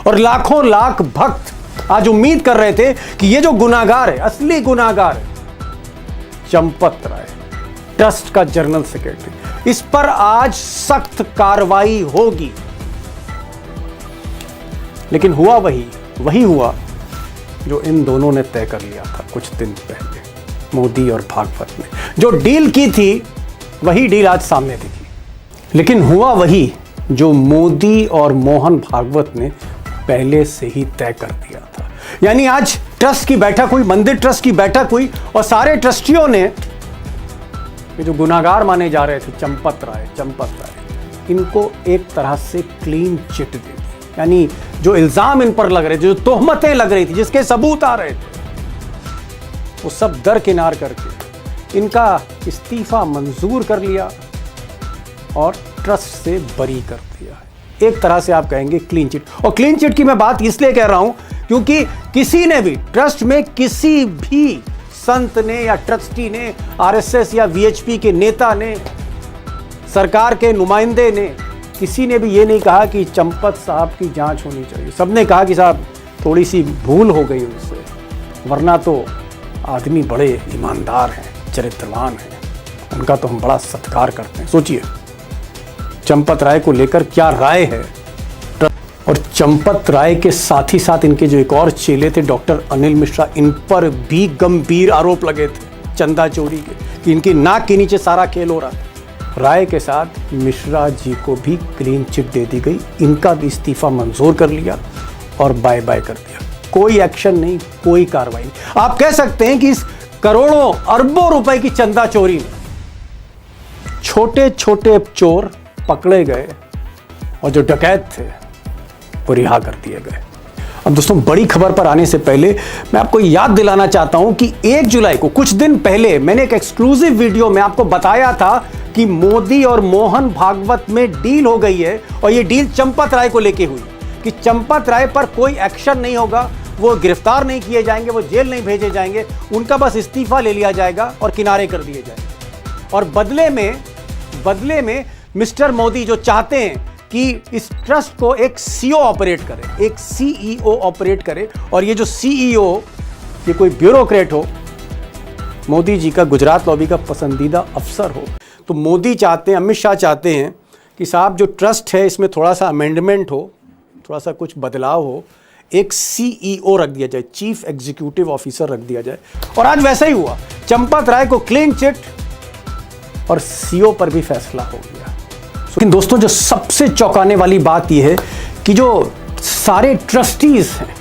और लाखों लाख भक्त आज उम्मीद कर रहे थे कि ये जो गुनाहगार है, असली गुनाहगार है, चंपत राय, ट्रस्ट का जनरल सेक्रेटरी, इस पर आज सख्त कार्रवाई होगी। लेकिन हुआ वही हुआ जो इन दोनों ने तय कर लिया था कुछ दिन पहले, मोदी और भागवत ने जो डील की थी, वही डील आज सामने दिखी। लेकिन हुआ वही जो मोदी और मोहन भागवत ने पहले से ही तय कर दिया था। यानी आज ट्रस्ट की बैठक हुई, मंदिर ट्रस्ट की बैठक हुई, और सारे ट्रस्टियों ने ये जो गुनाहगार माने जा रहे थे चंपत राय, इनको एक तरह से क्लीन चिट दे दी। यानी जो इल्जाम इन पर लग रहे थे, जो तोहमतें लग रही थी, जिसके सबूत आ रहे थे, वो सब दरकिनार करके इनका इस्तीफा मंजूर कर लिया और ट्रस्ट से बरी कर दिया। एक तरह से आप कहेंगे क्लीन चिट। और क्लीन चिट की मैं बात इसलिए कह रहा हूं क्योंकि किसी ने भी ट्रस्ट में किसी भी संत ने या ट्रस्टी ने, आरएसएस या वीएचपी के नेता ने, सरकार के नुमाइंदे ने, किसी ने भी ये नहीं कहा कि चंपत साहब की जांच होनी चाहिए। सबने कहा कि साहब थोड़ी सी भूल हो गई उनसे, वरना तो आदमी बड़े ईमानदार हैं, चरित्रवान हैं, उनका तो हम बड़ा सत्कार करते हैं। सोचिए चंपत राय को लेकर क्या राय है। और चंपत राय के साथ ही साथ इनके जो एक और चेले थे डॉक्टर अनिल मिश्रा, इन पर भी गंभीर आरोप लगे थे चंदा चोरी के, कि इनकी नाक के नीचे सारा खेल हो रहा था। राय के साथ मिश्रा जी को भी क्लीन चिट दे दी गई, इनका भी इस्तीफा मंजूर कर लिया और बाय बाय कर दिया। कोई एक्शन नहीं, कोई कार्रवाई नहीं। आप कह सकते हैं कि इस करोड़ों अरबों रुपए की चंदा चोरी में छोटे छोटे चोर पकड़े गए और जो डकैत थे वो रिहा कर दिए गए। अब दोस्तों, बड़ी खबर पर आने से पहले मैं आपको याद दिलाना चाहता हूं कि 1 जुलाई को, कुछ दिन पहले, मैंने एक एक्सक्लूसिव वीडियो में आपको बताया था कि मोदी और मोहन भागवत में डील हो गई है, और ये डील चंपत राय को लेके हुई कि चंपत राय पर कोई एक्शन नहीं होगा, वो गिरफ्तार नहीं किए जाएंगे, वो जेल नहीं भेजे जाएंगे, उनका बस इस्तीफा ले लिया जाएगा और किनारे कर दिए जाएंगे। और बदले में मिस्टर मोदी जो चाहते हैं कि इस ट्रस्ट को एक सीईओ ऑपरेट करे, एक सीईओ ऑपरेट करे, और ये जो सीईओ, ये कोई ब्यूरोक्रेट हो, मोदी जी का गुजरात लॉबी का पसंदीदा अफसर हो। तो मोदी चाहते हैं, अमित शाह चाहते हैं कि साहब जो ट्रस्ट है इसमें थोड़ा सा अमेंडमेंट हो, थोड़ा सा कुछ बदलाव हो, एक सीईओ रख दिया जाए, चीफ एग्जीक्यूटिव ऑफिसर रख दिया जाए। और आज वैसा ही हुआ, चंपत राय को क्लीन चिट और सीईओ पर भी फैसला हो गया। लेकिन दोस्तों, जो सबसे चौंकाने वाली बात यह है कि जो सारे ट्रस्टीज हैं,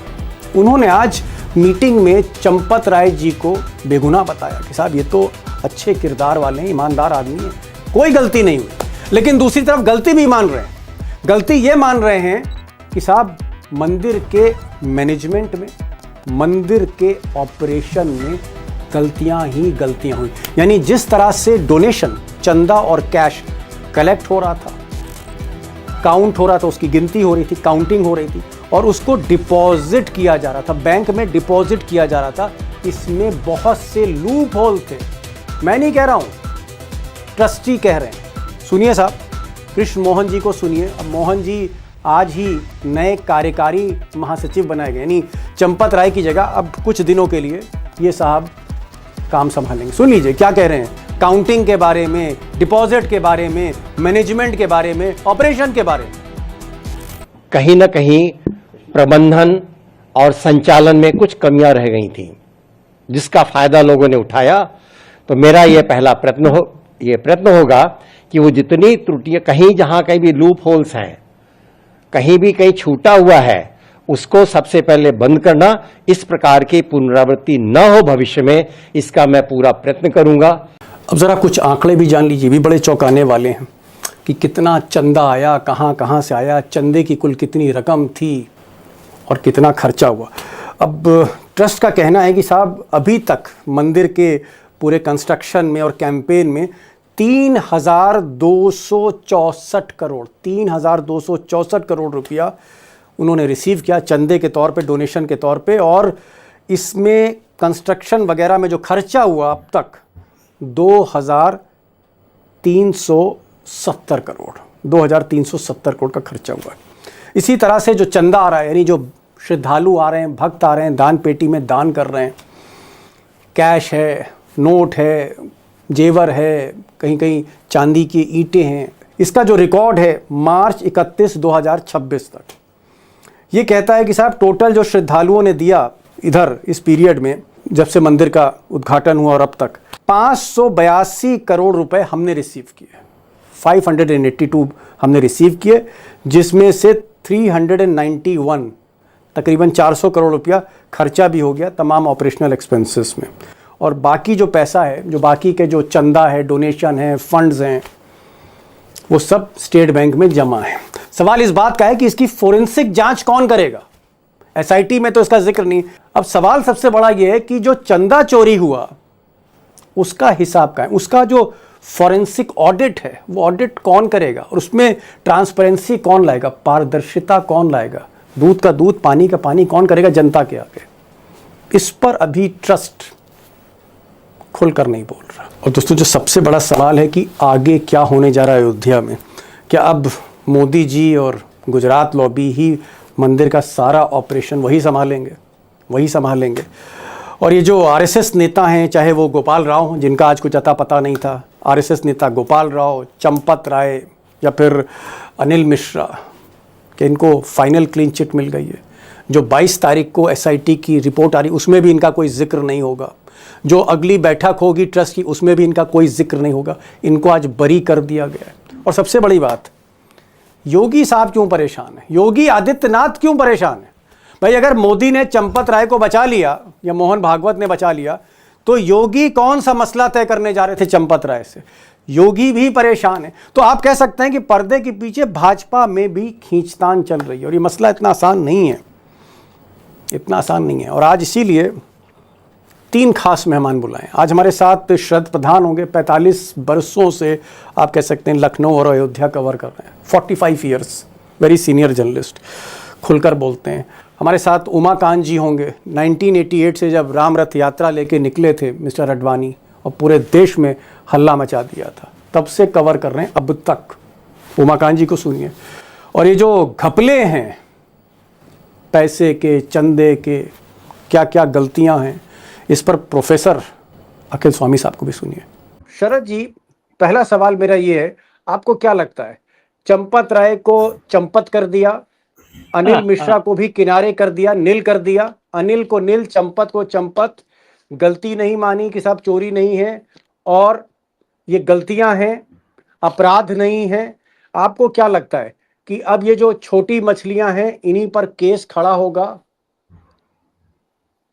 उन्होंने आज मीटिंग में चंपत राय जी को बेगुनाह बताया कि साहब ये तो अच्छे किरदार वाले हैं, ईमानदार आदमी हैं, कोई गलती नहीं हुई। लेकिन दूसरी तरफ गलती भी मान रहे हैं। गलती ये मान रहे हैं कि साहब मंदिर के मैनेजमेंट में, मंदिर के ऑपरेशन में गलतियां ही गलतियां हुई। यानी जिस तरह से डोनेशन, चंदा और कैश कलेक्ट हो रहा था, काउंट हो रहा था, उसकी गिनती हो रही थी, काउंटिंग हो रही थी, और उसको डिपॉजिट किया जा रहा था, बैंक में डिपॉजिट किया जा रहा था, इसमें बहुत से लूप होल थे। मैं नहीं कह रहा हूं, ट्रस्टी कह रहे हैं। सुनिए साहब, कृष्ण मोहन जी को सुनिए। अब मोहन जी आज ही नए कार्यकारी महासचिव बनाए गए, यानी चंपत राय की जगह अब कुछ दिनों के लिए ये साहब काम संभालेंगे। सुन लीजिए क्या कह रहे हैं काउंटिंग के बारे में, डिपॉजिट के बारे में, मैनेजमेंट के बारे में, ऑपरेशन के बारे में। कहीं ना कहीं प्रबंधन और संचालन में कुछ कमियां रह गई थी, जिसका फायदा लोगों ने उठाया। तो मेरा ये पहला प्रयत्न होगा कि वो जितनी त्रुटियां, कहीं जहां कहीं भी लूप होल्स हैं, कहीं भी कहीं छूटा हुआ है, उसको सबसे पहले बंद करना, इस प्रकार की पुनरावृत्ति न हो भविष्य में, इसका मैं पूरा प्रयत्न करूंगा। अब जरा कुछ आंकड़े भी जान लीजिए, भी बड़े चौंकाने वाले हैं कि कितना चंदा आया, कहां से आया, चंदे की कुल कितनी रकम थी और कितना खर्चा हुआ। अब ट्रस्ट का कहना है कि साहब अभी तक मंदिर के पूरे कंस्ट्रक्शन में और कैंपेन में 3,264 करोड़ रुपया उन्होंने रिसीव किया चंदे के तौर पे, डोनेशन के तौर पे। और इसमें कंस्ट्रक्शन वगैरह में जो खर्चा हुआ अब तक 2,370 करोड़ का खर्चा हुआ। इसी तरह से जो चंदा आ रहा है, यानी जो श्रद्धालु आ रहे हैं, भक्त आ रहे हैं, दान पेटी में दान कर रहे हैं, कैश है, नोट है, जेवर है, कहीं कहीं चांदी की ईंटें हैं, इसका जो रिकॉर्ड है मार्च 31 2026 तक, ये कहता है कि साहब टोटल जो श्रद्धालुओं ने दिया इधर इस पीरियड में, जब से मंदिर का उद्घाटन हुआ और अब तक 582 करोड़ रुपए हमने रिसीव किए, 582 हमने रिसीव किए, जिसमें से 391 तकरीबन 400 करोड़ रुपया खर्चा भी हो गया तमाम ऑपरेशनल एक्सपेंसेस में, और बाकी जो पैसा है, जो बाकी के जो चंदा है, डोनेशन है, फंड्स हैं, वो सब स्टेट बैंक में जमा है। सवाल इस बात का है कि इसकी फोरेंसिक जांच कौन करेगा? एसआईटी में तो इसका जिक्र नहीं। अब सवाल सबसे बड़ा ये है कि जो चंदा चोरी हुआ उसका हिसाब का है, उसका जो फॉरेंसिक ऑडिट है वो ऑडिट कौन करेगा, और उसमें ट्रांसपेरेंसी कौन लाएगा, पारदर्शिता कौन लाएगा, दूध का दूध पानी का पानी कौन करेगा जनता के आगे? इस पर अभी ट्रस्ट खुलकर नहीं बोल रहा। और दोस्तों, जो सबसे बड़ा सवाल है कि आगे क्या होने जा रहा है अयोध्या में, क्या अब मोदी जी और गुजरात लॉबी ही मंदिर का सारा ऑपरेशन वही संभालेंगे? और ये जो आरएसएस नेता हैं, चाहे वो गोपाल राव हों, जिनका आज कुछ अता पता नहीं था, आरएसएस नेता गोपाल राव, चंपत राय या फिर अनिल मिश्रा, कि इनको फाइनल क्लीन चिट मिल गई है। जो 22 तारीख को एसआईटी की रिपोर्ट आ रही, उसमें भी इनका कोई जिक्र नहीं होगा। जो अगली बैठक होगी ट्रस्ट की, उसमें भी इनका कोई जिक्र नहीं होगा। इनको आज बरी कर दिया गया है। और सबसे बड़ी बात, योगी साहब क्यों परेशान है? योगी आदित्यनाथ क्यों परेशान है? भाई, अगर मोदी ने चंपत राय को बचा लिया या मोहन भागवत ने बचा लिया, तो योगी कौन सा मसला तय करने जा रहे थे चंपत राय से? योगी भी परेशान है। तो आप कह सकते हैं कि पर्दे के पीछे भाजपा में भी खींचतान चल रही है, और ये मसला इतना आसान नहीं है, और आज इसीलिए 3 खास मेहमान बुलाए। आज हमारे साथ श्रद्ध प्रधान होंगे, 45 बरसों से आप कह सकते हैं लखनऊ और अयोध्या कवर कर रहे हैं, 45 ईयर्स, वेरी सीनियर जर्नलिस्ट, खुलकर बोलते हैं। हमारे साथ उमाकांत जी होंगे, 1988 से जब राम रथ यात्रा लेके निकले थे मिस्टर अडवाणी और पूरे देश में हल्ला मचा दिया था, तब से कवर कर रहे हैं अब तक। उमाकांत जी को सुनिए। और ये जो घपले हैं पैसे के, चंदे के, क्या क्या गलतियां हैं, इस पर प्रोफेसर अखिल स्वामी साहब को भी सुनिए। शरद जी, पहला सवाल मेरा ये है, आपको क्या लगता है, चंपत राय को चंपत कर दिया, अनिल मिश्रा को भी किनारे कर दिया, नील कर दिया, अनिल को नील, चंपत को चंपत, गलती नहीं मानी कि साहब चोरी नहीं है और ये गलतियां हैं, अपराध नहीं है? आपको क्या लगता है कि अब ये जो छोटी मछलियां हैं इन्हीं पर केस खड़ा होगा?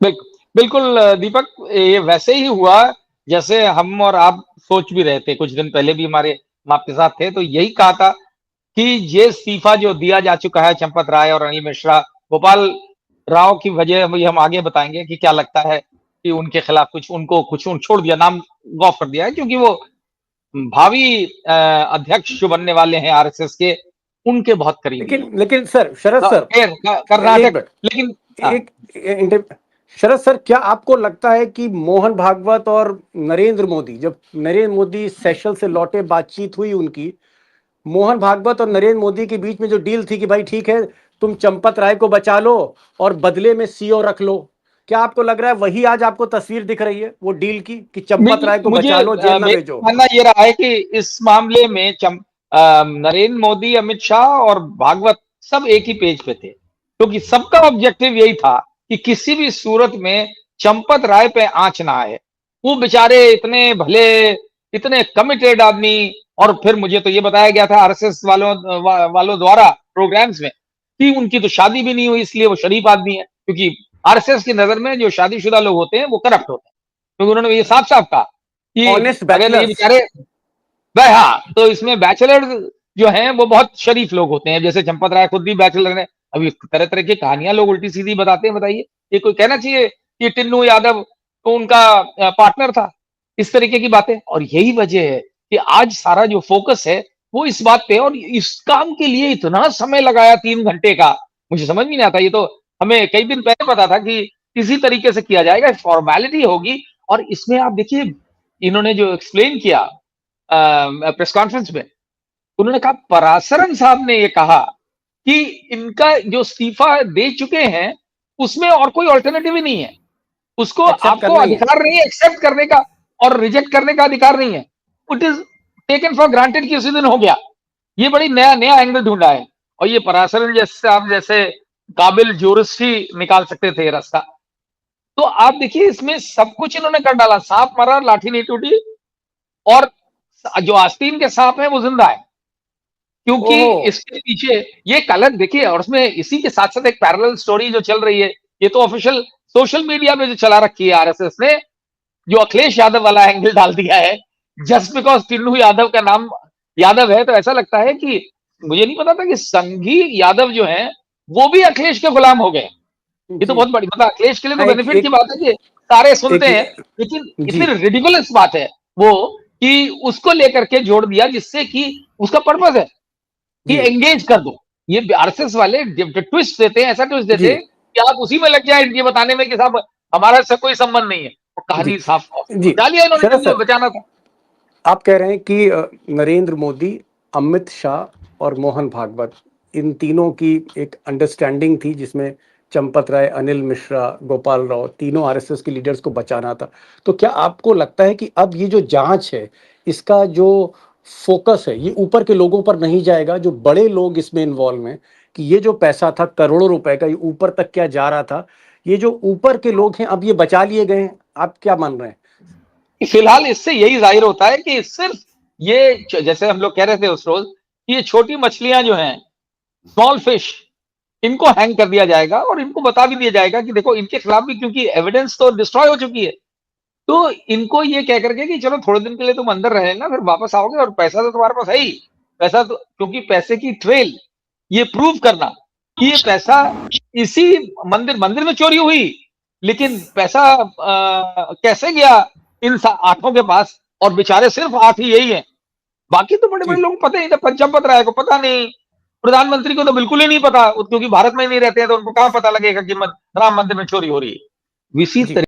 बिल्कुल दीपक, ये वैसे ही हुआ जैसे हम और आप सोच भी रहे थे। कुछ दिन पहले भी हम आपके साथ थे, तो यही कहा था कि ये इस्तीफा जो दिया जा चुका है चंपत राय और अनिल मिश्रा, गोपाल राव की वजह वही हम आगे बताएंगे कि क्या लगता है कि उनके खिलाफ कुछ छोड़ दिया, नाम गॉफ कर दिया है, क्योंकि वो भावी अध्यक्ष जो बनने वाले हैं आरएसएस के, उनके बहुत करीब। लेकिन सर, शरद सर, कर्नाटक, लेकिन शरद सर, क्या आपको लगता है कि मोहन भागवत और नरेंद्र मोदी, जब नरेंद्र मोदी सेशल से लौटे, बातचीत हुई उनकी, मोहन भागवत और नरेंद्र मोदी के बीच में जो डील थी कि भाई ठीक है, तुम चंपत राय को बचा लो और बदले में सीओ रख लो, क्या आपको लग रहा है वही आज आपको तस्वीर दिख रही है वो डील की, कि चंपत राय को बचा लो, जेल न भेजो? मानना ये रहा है कि इस मामले में नरेंद्र मोदी, अमित शाह और भागवत सब एक ही पेज पे थे, क्योंकि सबका ऑब्जेक्टिव यही था कि किसी भी सूरत में चंपत राय पे आंच ना आए। वो बेचारे इतने भले, इतने कमिटेड आदमी, और फिर मुझे तो ये बताया गया था आरएसएस वालों द्वारा प्रोग्राम्स में कि उनकी तो शादी भी नहीं हुई, इसलिए वो शरीफ आदमी है, क्योंकि आरएसएस की नजर में जो शादीशुदा लोग होते हैं वो करप्ट होते हैं, क्योंकि उन्होंने ये साफ साफ कहा कि अगर ये बेचारे वह, हाँ, तो इसमें बैचलर जो हैं वो बहुत शरीफ लोग होते हैं, जैसे चंपत राय खुद भी बैचलर है। अभी तरह तरह की कहानियां लोग उल्टी सीधी बताते हैं। बताइए, ये कोई कहना चाहिए कि टिन्नू यादव तो उनका पार्टनर था? इस तरीके की बातें। और यही वजह है कि आज सारा जो फोकस है वो इस बात पे, और इस काम के लिए इतना समय लगाया 3 घंटे का, मुझे समझ में नहीं आता। ये तो हमें कई दिन पहले पता था कि इसी तरीके से किया जाएगा, फॉर्मेलिटी होगी। और इसमें आप देखिए, इन्होंने जो एक्सप्लेन किया प्रेस कॉन्फ्रेंस में, उन्होंने कहा, पराशरन साहब ने ये कहा कि इनका जो इस्तीफा दे चुके हैं उसमें और कोई ऑल्टरनेटिव ही नहीं है। उसको एक्सेप्ट आपको करना ही है। अधिकार नहीं है एक्सेप्ट करने का और रिजेक्ट करने का अधिकार नहीं है। It is taken for granted कि उसी दिन हो गया। ये बड़ी नया नया एंगल ढूंढा है और ये पराशरन जैसे आप जैसे काबिल जूरिस्ट ही निकाल सकते थे ये रास्ता। तो आप देखिए इसमें सब कुछ इन्होंने कर डाला, सांप मरा लाठी नहीं टूटी, और जो आस्तीन के सांप है वो जिंदा है, क्योंकि ओहो। इसके पीछे ये कलर देखिए। और उसमें इसी के साथ साथ एक पैरेलल स्टोरी जो चल रही है, ये तो ऑफिशियल सोशल मीडिया पे जो चला रखी है आरएसएस ने, जो अखिलेश यादव वाला एंगल डाल दिया है। जस्ट बिकॉज टिन्नू यादव का नाम यादव है तो ऐसा लगता है कि, मुझे नहीं पता था कि संघी यादव जो है वो भी अखिलेश के गुलाम हो गए। ये तो जी। बहुत बड़ी मतलब अखिलेश के लिए तो हाँ, बेनिफिट की बात है कि सारे सुनते हैं, लेकिन जी इतनी रिडिकुलस बात है वो कि उसको लेकर के जोड़ दिया, जिससे कि उसका पर्पस है कि जी एंगेज कर दो। ये आरएसएस वाले जब ट्विस्ट देते हैं, ऐसा ट्विस्ट देते जी हैं कि आप उसी में लग जाए ये बताने में कि साहब हमारा इससे कोई संबंध नहीं है। वो जी कहानी साफ जी। डालिए इन्होंने शरद जब जो सर, बचाना था। आप कह रहे हैं कि नरेंद्र मोदी, अमित शाह और मोहन भागवत, इन तीनों की एक अंडरस्टैंडिंग थी जिसमें चंपत राय, अनिल मिश्रा, गोपाल राव, तीनों आरएसएस के लीडर्स को बचाना था। तो क्या आपको लगता है कि अब ये जो जांच है, इसका जो फोकस है ये ऊपर के लोगों पर नहीं जाएगा, जो बड़े लोग इसमें इन्वॉल्व हैं, कि ये जो पैसा था करोड़ों रुपए का, ये ऊपर तक क्या जा रहा था, ये जो ऊपर के लोग हैं अब ये बचा लिए गए हैं? आप क्या मान रहे हैं? फिलहाल इससे यही जाहिर होता है कि सिर्फ ये जैसे हम लोग कह रहे थे उस रोज कि ये छोटी मछलियां जो हैं, स्मॉल फिश, इनको हैंग कर दिया जाएगा और इनको बता भी दिया जाएगा कि देखो इनके खिलाफ भी, क्योंकि एविडेंस तो डिस्ट्रॉय हो चुकी है, तो इनको ये कह करके कि चलो थोड़े दिन के लिए तुम अंदर रहे ना, फिर वापस आओगे और पैसा तो तुम्हारे पास है ही। पैसा तो, क्योंकि पैसे की ट्रेल, ये प्रूव करना कि ये पैसा इसी मंदिर मंदिर में चोरी हुई, लेकिन पैसा कैसे गया इन आठों के पास, और बेचारे सिर्फ आठ ही यही हैं। बाकी तो बड़े जी बड़े लोग पता ही नहीं, चंपत राय को पता नहीं, प्रधानमंत्री को तो बिल्कुल ही नहीं पता, क्योंकि भारत में ही नहीं रहते हैं तो उनको कहां पता लगेगा कि राम मंदिर में चोरी हो रही है। इसी जी। तरीके